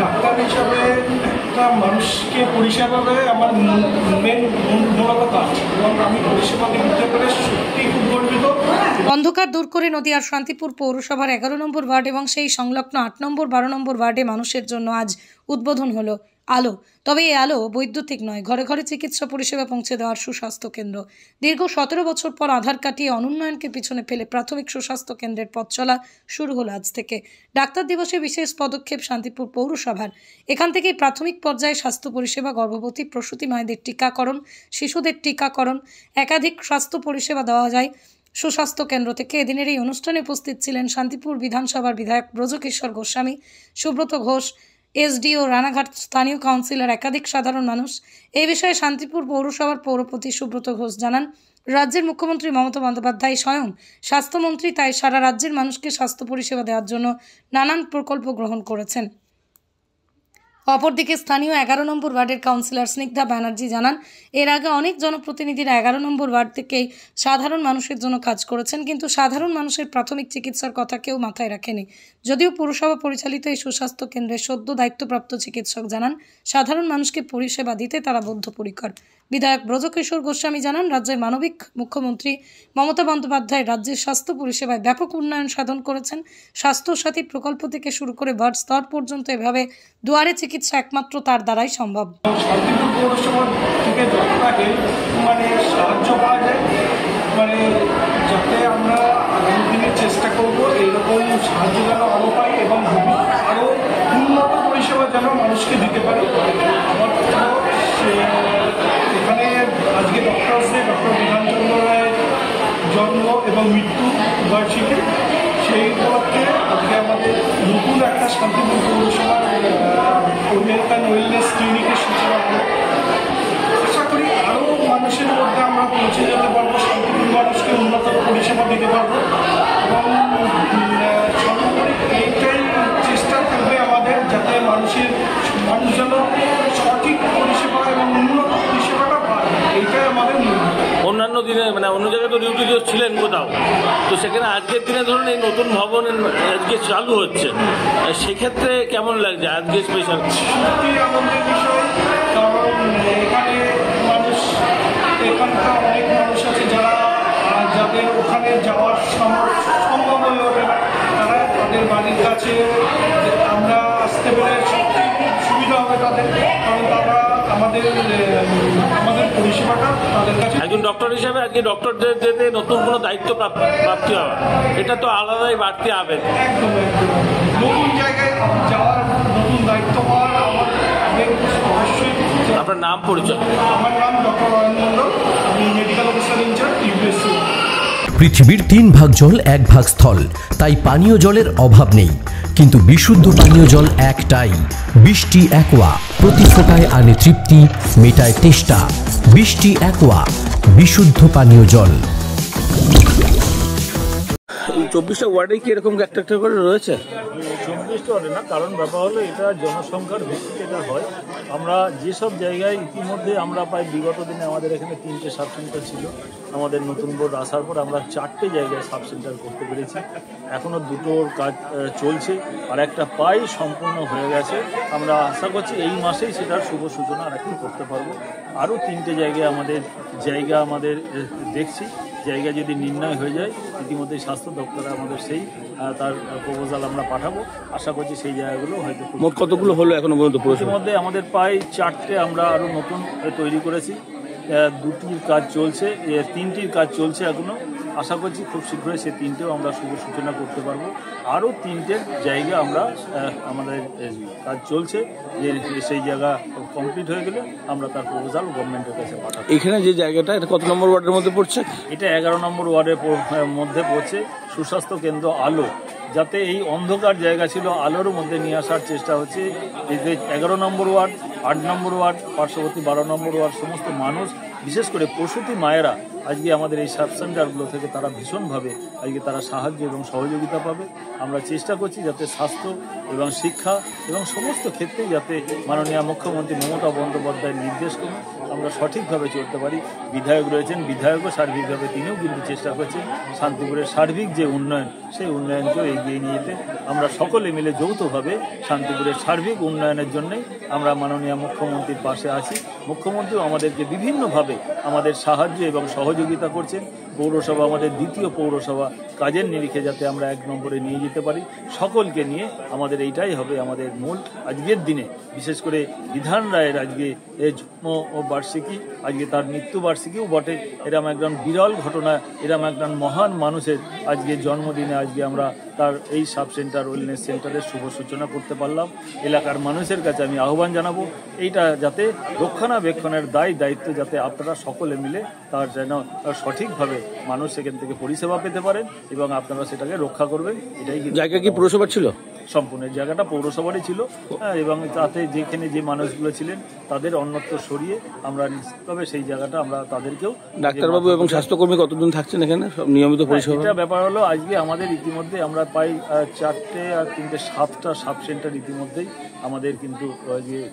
Doctor হিসাবে একটা মানুষকে পরিষেবা দেয় আমার মেন মূলত কাজ, এবং আমি পরিষেবা দিতে পেরে সত্যি খুব গর্বিত। অন্ধকার দূর করে নদিয়ার শান্তিপুর পৌরসভার 11 নম্বর ওয়ার্ড এবং সেই সংলগ্ন 8 নম্বর 12 নম্বর ওয়ার্ডে মানুষের জন্য আজ উদ্বোধন হলো আলো। তবে এই আলো বৈদ্যুতিক নয়, ঘরে ঘরে চিকিৎসা পরিষেবা পৌঁছে দেওয়ার সুস্বাস্থ্য কেন্দ্র। দীর্ঘ 17 বছর পর আধার কাটিয়ে অনুন্নয়নকে পিছনে ফেলে প্রাথমিক সুস্বাস্থ্য কেন্দ্রের পথ চলা শুরু হলো আজ থেকে। ডাক্তার দিবসে বিশেষ পদক্ষেপ শান্তিপুর পৌরসভার। এখান থেকেই প্রাথমিক পর্যায়ে স্বাস্থ্য পরিষেবা, গর্ভবতী প্রসূতি মায়েদের টিকাকরণ, শিশুদের টিকাকরণ, একাধিক স্বাস্থ্য পরিষেবা দেওয়া যায় সুস্বাস্থ্য কেন্দ্র থেকে। এদিনের এই অনুষ্ঠানে উপস্থিত ছিলেন শান্তিপুর বিধানসভার বিধায়ক ব্রজকিশোর গোস্বামী, সুব্রত ঘোষ, এসডিও রানাঘাট, স্থানীয় কাউন্সিলর, একাধিক সাধারণ মানুষ। এই বিষয়ে শান্তিপুর পৌরসভার পৌরপতি সুব্রত ঘোষ জানান, রাজ্যের মুখ্যমন্ত্রী মমতা বন্দ্যোপাধ্যায় স্বয়ং স্বাস্থ্যমন্ত্রী, তাই সারা রাজ্যের মানুষকে স্বাস্থ্য পরিষেবা দেওয়ার জন্য নানান প্রকল্প গ্রহণ করেছেন। অপরদিকে স্থানীয় 11 নম্বর ওয়ার্ডের কাউন্সিলর স্নিগ্ধা ব্যানার্জি জানান, এর আগে অনেক জনপ্রতিনিধিরা 11 নম্বর ওয়ার্ড থেকেই সাধারণ মানুষের জন্য কাজ করেছেন, কিন্তু সাধারণ মানুষের প্রাথমিক চিকিৎসার কথা কেউ মাথায় রাখেনি। যদিও পুরসভা পরিচালিত এই সুস্বাস্থ্য কেন্দ্রের সদ্য দায়িত্বপ্রাপ্ত চিকিৎসক জানান, সাধারণ মানুষকে পরিষেবা দিতে তারা বদ্ধপরিকর। বিধায়ক ব্রজকিশোর গোস্বামী জানান, রাজ্যের মানবিক মুখ্যমন্ত্রী মমতা বন্দ্যোপাধ্যায় রাজ্যের স্বাস্থ্য পরিষেবায় ব্যাপক উন্নয়ন সাধন করেছেন। স্বাস্থ্য সাথী প্রকল্প থেকে শুরু করে ওয়ার্ড স্তর পর্যন্ত এভাবে দুয়ারে চিকিৎসা একমাত্র তার দ্বারাই সম্ভব। শান্তিপুর পৌরসভা থেকে যতটাকে সাহায্য পাওয়া যায়, যাতে আমরা আগামী দিনে চেষ্টা করবো এইরকম সাহায্য যেন আরও পাই এবং আরও উন্নত পরিষেবা যেন মানুষকে দিতে পারি। আমার এখানে আজকে ডক্টর বিধানচন্দ্র রায়ের জন্ম এবং মৃত্যু বার্ষিকী, সেই উপলক্ষে আজকে আমাদের নতুন একটা শান্তিপুর পৌরসভার হেলথ অ্যান্ড ওয়েলনেস ক্লিনিকের সূচনা হলো। আশা করি আরও মানুষের মধ্যে আমরা পৌঁছে যেতে পারবো, শান্তিপুর মানুষকে উন্নত পরিষেবা দিতে পারবো, এবং সর্বোপরি এইটাই চেষ্টা থাকবে আমাদের, যাতে মানুষ যেন সঠিক পরিষেবা এবং উন্নত পরিষেবাটা পায়, এইটাই আমাদের মূল। অন্যান্য দিনে অন্য জায়গায় তো ডিউটি ছিলেন কোথাও, তো সেখানে আজকের দিনে ধরুন এই নতুন ভবন আজকে চালু হচ্ছে, সেক্ষেত্রে কেমন লাগছে আজকে স্পেশাল? সত্যি আনন্দের বিষয়, কারণ এখানে এখানকার অনেক মানুষ আছে যাদের ওখানে যাওয়ার সম্ভব হয়ে ওঠে না, তাদের বাড়ির কাছে আমরা আসতে পেরে সত্যি খুব সুবিধা হবে তাদের, কারণ তারা আমাদের পরিষেবাটা তাদের কাছে। একজন ডক্টর হিসেবে আজকে ডক্টরদের যেতে নতুন কোনো দায়িত্ব প্রাপ্তি হওয়া, এটা তো আলাদাই বাড়তি আবেগ। একদম নতুন জায়গায় যাওয়ার, নতুন দায়িত্ব পাওয়ার আমার আবেগ অবশ্যই। আপনার নাম, পরিচয়? আমার নাম ডক্টর অয়ন মণ্ডল, আমি মেডিকেল অফিসার ইনচার্জ, ইউপিএসসি। পৃথিবীর 3 ভাগ জল 1 ভাগ স্থল, তাই পানীয় জলের অভাব নেই, কিন্তু বিশুদ্ধ পানীয় জল একটাই, বৃষ্টি অ্যাকোয়া। প্রতি ফোঁটায় আনে তৃপ্তি, মেটায় তেষ্টা। বৃষ্টি অ্যাকোয়া, বিশুদ্ধ পানীয় জল। 24টা ওয়ার্ডে কি এরকম একটা করে রয়েছে? 24টা ওয়ার্ডে না, কারণ ব্যাপার হলো এটা জনসংখ্যার ভিত্তিতে এটা হয়। আমরা যেসব জায়গায় ইতিমধ্যে আমরা প্রায় বিগত দিনে আমাদের এখানে 3টে সাব সেন্টার ছিল, আমাদের নতুন বোর্ড আসার পর আমরা 4টে জায়গায় সাব সেন্টার করতে পেরেছি। এখনও 2টোর কাজ চলছে, আর একটা প্রায় সম্পূর্ণ হয়ে গেছে। আমরা আশা করছি এই মাসেই সেটার শুভ সূচনা আর একটু করতে পারবো। আরও 3টে জায়গায় আমাদের দেখছি, জায়গা যদি নির্ণয় হয়ে যায়, ইতিমধ্যে স্বাস্থ্য দপ্তরে আমাদের তার প্রপোজাল আমরা পাঠাবো। আশা করছি সেই জায়গাগুলো হয়তো। মোট কতগুলো হলো এখনো পর্যন্ত? ইতিমধ্যে আমাদের প্রায় 4টে আমরা আরও নতুন তৈরি করেছি, 2টির কাজ চলছে, 3টির কাজ চলছে এখনো। আশা করছি খুব শীঘ্রই সেই 3টেও আমরা শুভ সূচনা করতে পারবো। আরও 3টে জায়গা আমরা আমাদের কাজ চলছে, যে সেই জায়গা কমপ্লিট হয়ে গেলে আমরা তার প্রপোজাল গভর্নমেন্টের কাছে পাঠাবো। এখানে যে জায়গাটা, এটা কত নম্বর ওয়ার্ডের মধ্যে পড়ছে? এটা 11 নম্বর ওয়ার্ডের মধ্যে পড়ছে। সুস্বাস্থ্য কেন্দ্র আলো, যাতে এই অন্ধকার জায়গা ছিল আলোর মধ্যে নিয়ে আসার চেষ্টা হচ্ছে। এই যে 11 নম্বর ওয়ার্ড, 8 নম্বর ওয়ার্ড, পার্শ্ববর্তী 12 নম্বর ওয়ার্ড, সমস্ত মানুষ, বিশেষ করে প্রসূতি মায়েরা আজকে আমাদের এই সাব সেন্টারগুলো থেকে তারা ভীষণভাবে আজকে তারা সাহায্য এবং সহযোগিতা পাবে। আমরা চেষ্টা করছি যাতে স্বাস্থ্য এবং শিক্ষা এবং সমস্ত ক্ষেত্রেই যাতে মাননীয় মুখ্যমন্ত্রী মমতা বন্দ্যোপাধ্যায়ের নির্দেশ ক্রমে আমরা সঠিকভাবে চলতে পারি। বিধায়ক রয়েছেন, বিধায়কও সার্বিকভাবে তিনিও কিন্তু চেষ্টা করছেন শান্তিপুরের সার্বিক যে উন্নয়ন, সেই উন্নয়নকেও এগিয়ে নিয়ে যেতে আমরা সকলে মিলে যৌথভাবে শান্তিপুরের সার্বিক উন্নয়নের জন্যই আমরা মাননীয় মুখ্যমন্ত্রীর পাশে আছি। মুখ্যমন্ত্রীও আমাদেরকে বিভিন্নভাবে আমাদের সাহায্য এবং সহযোগিতা করছেন। পৌরসভা আমাদের দ্বিতীয় পৌরসভা, কাজের নিরিখে যাতে আমরা 1 নম্বরে নিয়ে যেতে পারি, সকলকে নিয়ে আমাদের এইটাই হবে আমাদের মূল। আজকের দিনে বিশেষ করে বিধান রায়ের আজকে জন্ম বার্ষিকী, আজকে তার মৃত্যুবার্ষিকীও বটে। এরম একজন বিরল ঘটনা, এরম একজন মহান মানুষের আজকে জন্মদিনে আজকে আমরা তার এই সাব সেন্টার ওয়েলনেস সেন্টারের শুভ সূচনা করতে পারলাম। এলাকার মানুষের কাছে আমি আহ্বান জানাবো, এইটা যাতে রক্ষণাবেক্ষণের দায়িত্ব যাতে আপনারা সকলে মিলে তার যেন সঠিকভাবে মানুষ সেখান থেকে পরিষেবা পেতে পারেন এবং আপনারা সেটাকে রক্ষা করবেন। এটাই জায়গা কি পুরসভা ছিল? সম্পূর্ণ জায়গাটা পৌরসভারই ছিল এবং তাতে যেখানে যে মানুষগুলো ছিলেন তাদের অন্যত্র সরিয়ে আমরা তবে সেই জায়গাটা আমরা তাদেরকেও। ডাক্তারবাবু এবং স্বাস্থ্যকর্মী কতদিন থাকছেন এখানে সব নিয়মিত পরিষেবা? এটা ব্যাপার হলো আজকে আমাদের ইতিমধ্যে আমরা প্রায় 4টে আর 3টে 7টা সাব সেন্টার ইতিমধ্যেই আমাদের কিন্তু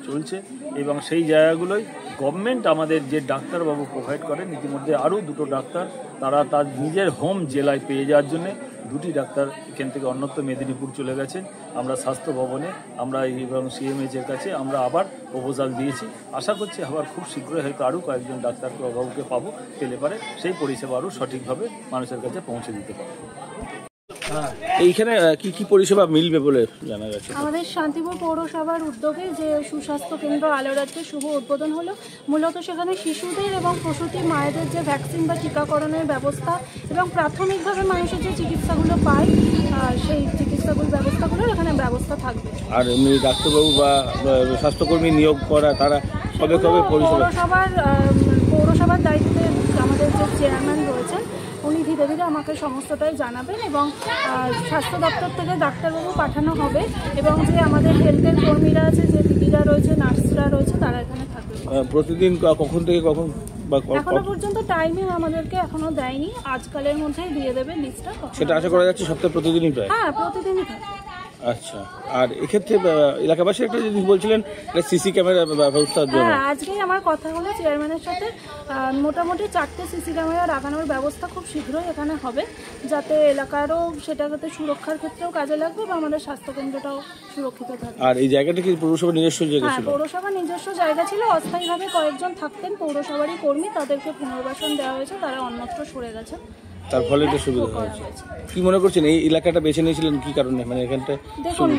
চলছে এবং সেই জায়গাগুলোই গভর্নমেন্ট আমাদের যে ডাক্তারবাবু প্রোভাইড করেন। ইতিমধ্যে আরও 2টো ডাক্তার তারা তার নিজের হোম জেলায় পেয়ে যাওয়ার জন্যে 2টি ডাক্তার এখান থেকে অন্যত্র মেদিনীপুর চলে গেছেন। আমরা স্বাস্থ্য ভবনে আমরা এবং সিএমএইচের কাছে আমরা আবার প্রপোজাল দিয়েছি। আশা করছি আবার খুব শীঘ্রই হয়তো আরও কয়েকজন ডাক্তারবাবুকে পাবো, পেলে পারে সেই পরিষেবা আরও সঠিকভাবে মানুষের কাছে পৌঁছে দিতে পারবো। এইখানে কি কি পরিষেবা মিলবে বলে জানা গেছে? আমাদের শান্তিপুর পৌরসভার উদ্যোগে যে সুস্বাস্থ্য কেন্দ্র আলোরাজ্যের শুভ উদ্বোধন হলো। মূলত সেখানে শিশুদের এবং প্রসূতি মায়েদের যে ভ্যাকসিন বা টিকাকরণের ব্যবস্থা এবং প্রাথমিকভাবে মানুষের যে চিকিৎসাগুলো পায় সেই চিকিৎসাগুলো ব্যবস্থাগুলোর এখানে ব্যবস্থা থাকবে। আর এমনি ডাক্তারবাবু বা স্বাস্থ্যকর্মী নিয়োগ করা তারা কবে কবে পৌরসভার দায়িত্বে আমাদের যে চেয়ারম্যান রয়েছেন উনি ধীরে ধীরে আমাকে সমস্তটাই জানাবেন এবং স্বাস্থ্য দপ্তর থেকে ডাক্তারবাবু পাঠানো হবে এবং যে আমাদের হেলথের কর্মীরা আছে, যে দিদিরা রয়েছে, নার্সরা রয়েছে, তারা এখানে থাকবে। প্রতিদিন কখন থেকে কখন? এখনো পর্যন্ত টাইমিং আমাদেরকে এখনো দেয়নি, আজকালের মধ্যেই দিয়ে দেবে লিস্টটা। সেটা আশা করা যাচ্ছে সপ্তাহে প্রতিদিনই প্রায়? হ্যাঁ, প্রতিদিনই থাকে। আচ্ছা, আর এক্ষেত্রে এলাকাবাসী একটা জিনিস বলছিলেন সিসি ক্যামেরা ব্যবস্থার জন্য। হ্যাঁ, আজকেই আমার কথা হলো চেয়ারম্যানের সাথে। মোটামুটি 4টে সিসি ক্যামেরা লাগানোর ব্যবস্থা খুব শীঘ্রই এখানে হবে, যাতে এলাকারও সেটাতে সুরক্ষার ক্ষেত্রেও কাজে লাগবে বা আমাদের স্বাস্থ্যকেন্দ্রটাও সুরক্ষিত থাকবে। আর এই জায়গাটা কি পৌরসভার নিজস্ব জায়গা ছিল? হ্যাঁ, পৌরসভার নিজস্ব জায়গা ছিল। অস্থায়ীভাবে কয়েকজন থাকতেন পৌরসভারই কর্মী, তাদেরকে পুনর্বাসন দেওয়া হয়েছে, তারা অন্যত্র সরে গেছেন। তার ফলে এটা সুবিধা হয়েছে। কি মনে করছেন এই এলাকাটা বেছে নিয়েছিলেন কি কারণে? মানে এখানটা দেখুন,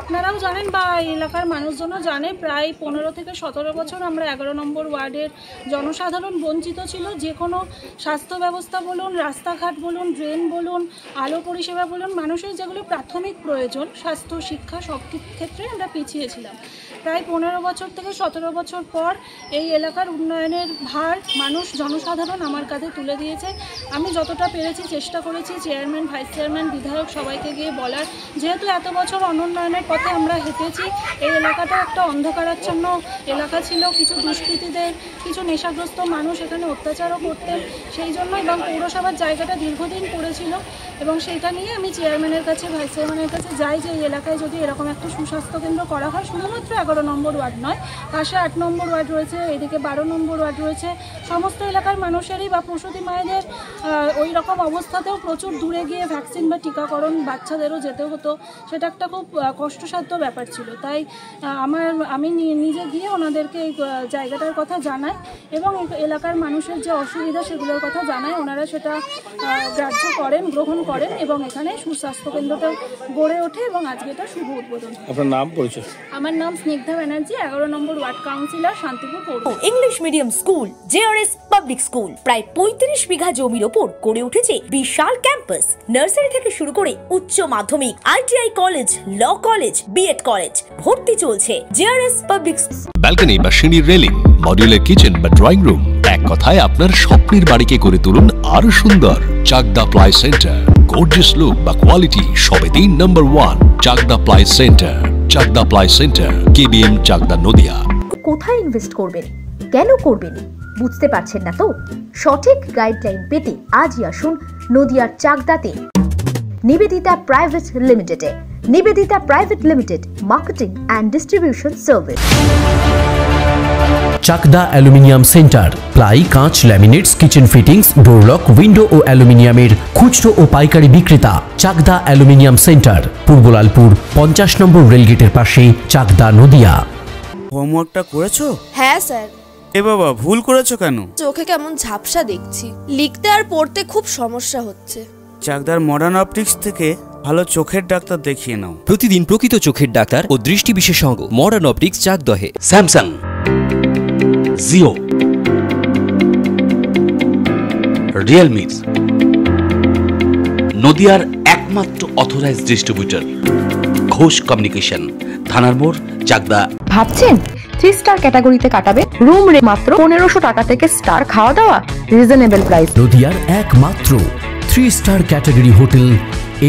আপনারাও জানেন বা এলাকার মানুষজনও জানে, প্রায় 15 থেকে 17 বছর আমরা 11 নম্বর ওয়ার্ডের জনসাধারণ বঞ্চিত ছিল। যে কোনো স্বাস্থ্য ব্যবস্থা বলুন, রাস্তাঘাট বলুন, ড্রেন বলুন, আলো পরিষেবা বলুন, মানুষের যেগুলো প্রাথমিক প্রয়োজন, স্বাস্থ্য, শিক্ষা, সব ক্ষেত্রে আমরা পিছিয়ে ছিলাম। প্রায় 15 বছর থেকে 17 বছর পর এই এলাকার উন্নয়নের ভার জনসাধারণ আমার কাছে তুলে দিয়েছে। আমি যতটা পেরেছি চেষ্টা করেছি চেয়ারম্যান, ভাইস চেয়ারম্যান, বিধায়ক সবাইকে গিয়ে বলার, যেহেতু এত বছর অনুন্নয়নের পথে আমরা হেঁটেছি। এই এলাকাটা একটা অন্ধকারাচ্ছন্ন এলাকা ছিল, কিছু দুষ্কৃতীদের, কিছু নেশাগ্রস্ত মানুষ এখানে অত্যাচারও করতেন, সেই জন্য এবং পৌরসভার জায়গাটা দীর্ঘদিন পড়েছিল এবং সেইটা নিয়ে আমি চেয়ারম্যানের কাছে, ভাইস চেয়ারম্যানের কাছে যাই যে এই এলাকায় যদি এরকম একটা সুস্বাস্থ্য কেন্দ্র করা হয়, শুধুমাত্র 11 নম্বর ওয়ার্ড নয়, পাশে 8 নম্বর ওয়ার্ড রয়েছে, এদিকে 12 নম্বর ওয়ার্ড রয়েছে, সমস্ত এলাকার মানুষেরই বা প্রসূতি মায়েদের ওই রকম অবস্থাতেও প্রচুর দূরে গিয়ে ভ্যাকসিন বা টিকাকরণ বাচ্চাদেরও যেতে হতো। সেটা একটা খুব কষ্টসাধ্য ব্যাপার ছিল। তাই আমি নিজে গিয়ে ওনাদেরকে এই জায়গাটার কথা জানাই এবং এলাকার মানুষের যে অসুবিধা সেগুলোর কথা জানাই। ওনারা সেটা গ্রাহ্য করেন, গ্রহণ করেন এবং এখানে সুস্বাস্থ্য কেন্দ্রটা গড়ে ওঠে এবং আজকে এটা শুভ উদ্বোধন। আপনার নাম, পরিচয়? আমার নাম স্নিগ্ধা ব্যানার্জি, 11 নম্বর ওয়ার্ড কাউন্সিলর, শান্তিপুর পৌর। English medium school JRS public school প্রায় 35 বিঘা জমির ওপর গড়ে উঠেছে বিশাল ক্যাম্পাস। নার্সারি থেকে শুরু করে উচ্চ মাধ্যমিক, ITI college, law college, BEd college, ভর্তি চলছে জেআরএস পাবলিক। ব্যালকনি বা সিঁড়ির রেলিং, মডিউলার কিচেন বা ড্রয়িং রুম, এক কথায় আপনার স্বপ্নের বাড়িকে করে তুলুন আরো সুন্দর। Chakdah ply centre, gorgeous look বা কোয়ালিটি সবে 3 number 1 Chakdah ply centre. Chakdah ply centre, KBM, Chakdah, Nadia. কোথায় ইনভেস্ট করবেন, কেন করবেন, বুঝতে পারছেন না তো? সঠিক গাইডলাইন পেতে আজই আসুন নদিয়ার চাকদাতে নিবেদিতা প্রাইভেট লিমিটেডে। Nivedita private limited, marketing and distribution service. Chakdah aluminium centre, ply, কাঁচ, laminates, kitchen fittings, door lock, window ও অ্যালুমিনিয়ামের খুচরো ও পাইকারি বিক্রেতা। Chakdah aluminium centre, Purbalalpur 50 number রেলগেটের পাশে, চাকদা, নদিয়া। হোমওয়ার্কটা করেছো? হ্যাঁ স্যার। এ বাবা, ভুল করেছো কেন? চোখে কেমন ঝাপসা দেখছি, লিখতে আর পড়তে খুব সমস্যা হচ্ছে। চাকদার মডার্ন অপটিক্স থেকে ভালো চোখের ডাক্তার দেখিয়ে নাও। প্রতিদিন প্রকৃত চোখের ডাক্তার ও দৃষ্টি বিশেষজ্ঞ মডার্ন অপটিক্স, চাকদহে। স্যামসাং, জিও, রিয়েলমি, নদিয়ার একমাত্র অথরাইজড ডিস্ট্রিবিউটর ঘোষ কমিউনিকেশন, থানার মোড়, চাকদা। ভাবছেন 3 স্টার ক্যাটাগরিতে কাটাবে? রুম রে মাত্র 1500 টাকা থেকে স্টার, খাওয়া দাওয়া রিজনেবল প্রাইস। নদিয়ার একমাত্র 3 স্টার ক্যাটাগরি হোটেল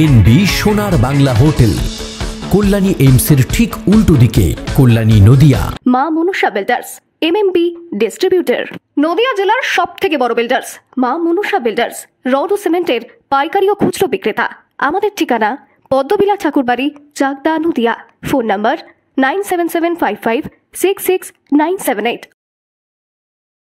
এনবি সোনার বাংলা হোটেল, কল্যাণী এইমসের ঠিক উল্টো দিকে, কল্যাণী, নদিয়া। মা Manusha builders, MMB distributor, Nadia জেলার সবথেকে বড় বিল্ডার্স। মা মনুষা বিল্ডার্স রড ও সিমেন্টের পাইকারি ও খুচরো বিক্রেতা। আমাদের ঠিকানা পদ্মবিলা ঠাকুরবাড়ি, চাকদা, নদিয়া। Phone number 9775566978।